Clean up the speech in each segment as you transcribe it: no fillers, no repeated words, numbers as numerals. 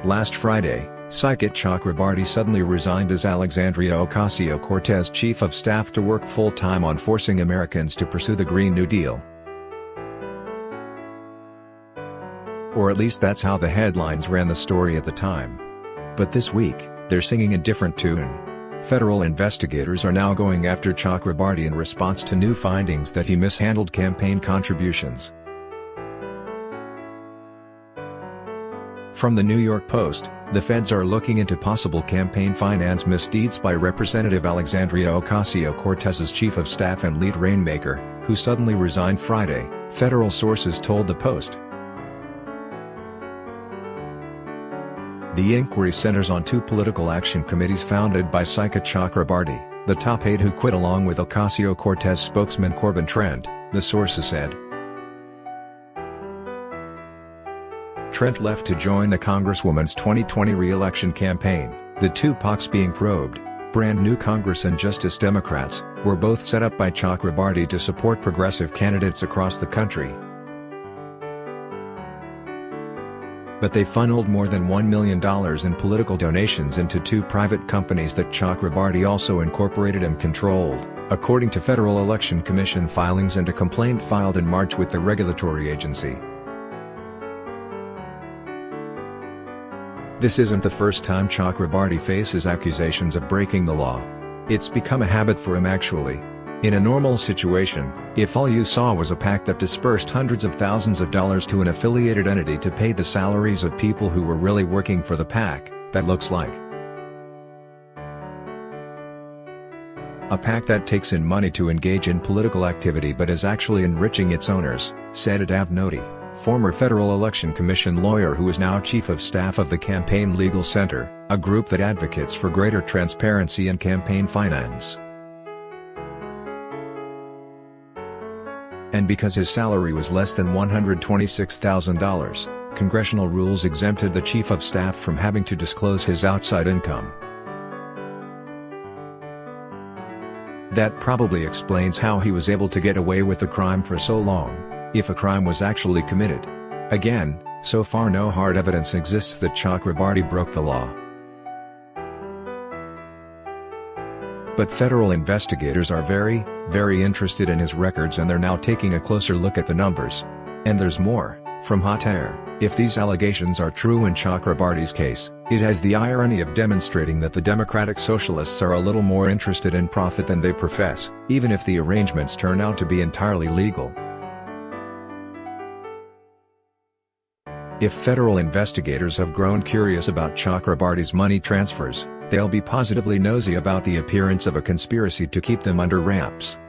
Last Friday, Saikat Chakrabarti suddenly resigned as Alexandria Ocasio-Cortez chief of staff to work full-time on forcing Americans to pursue the Green New Deal. Or at least that's how the headlines ran the story at the time. But this week, they're singing a different tune. Federal investigators are now going after Chakrabarti in response to new findings that he mishandled campaign contributions. From the New York Post, the feds are looking into possible campaign finance misdeeds by Representative Alexandria Ocasio-Cortez's chief of staff and lead rainmaker, who suddenly resigned Friday, federal sources told the Post. The inquiry centers on two political action committees founded by Saikat Chakrabarti, the top aide who quit along with Ocasio-Cortez spokesman Corbin Trent, the sources said. Trent left to join the Congresswoman's 2020 re-election campaign. The two PACs being probed, brand new Congress and Justice Democrats, were both set up by Chakrabarti to support progressive candidates across the country. But they funneled more than $1 million in political donations into two private companies that Chakrabarti also incorporated and controlled, according to Federal Election Commission filings and a complaint filed in March with the regulatory agency. This isn't the first time Chakrabarti faces accusations of breaking the law. It's become a habit for him actually. In a normal situation, if all you saw was a PAC that dispersed hundreds of thousands of dollars to an affiliated entity to pay the salaries of people who were really working for the PAC, that looks like a PAC that takes in money to engage in political activity but is actually enriching its owners, said Adav Noti, former Federal Election Commission lawyer who is now chief of staff of the Campaign Legal Center, a group that advocates for greater transparency in campaign finance. And because his salary was less than $126,000, congressional rules exempted the chief of staff from having to disclose his outside income. That probably explains how he was able to get away with the crime for so long, if a crime was actually committed. Again, so far no hard evidence exists that Chakrabarti broke the law. But federal investigators are very interested in his records and they're now taking a closer look at the numbers. And there's more. From Hot Air, if these allegations are true in Chakrabarti's case, it has the irony of demonstrating that the Democratic Socialists are a little more interested in profit than they profess, even if the arrangements turn out to be entirely legal. If federal investigators have grown curious about Chakrabarti's money transfers, they'll be positively nosy about the appearance of a conspiracy to keep them under wraps.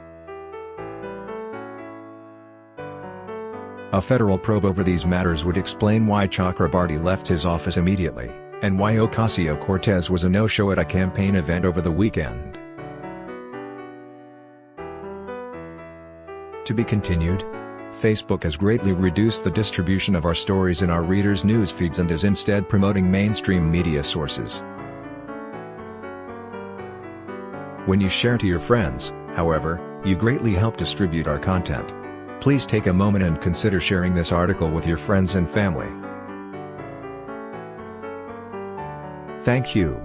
A federal probe over these matters would explain why Chakrabarti left his office immediately, and why Ocasio-Cortez was a no-show at a campaign event over the weekend. To be continued. Facebook has greatly reduced the distribution of our stories in our readers' news feeds and is instead promoting mainstream media sources. When you share to your friends, however, you greatly help distribute our content. Please take a moment and consider sharing this article with your friends and family. Thank you.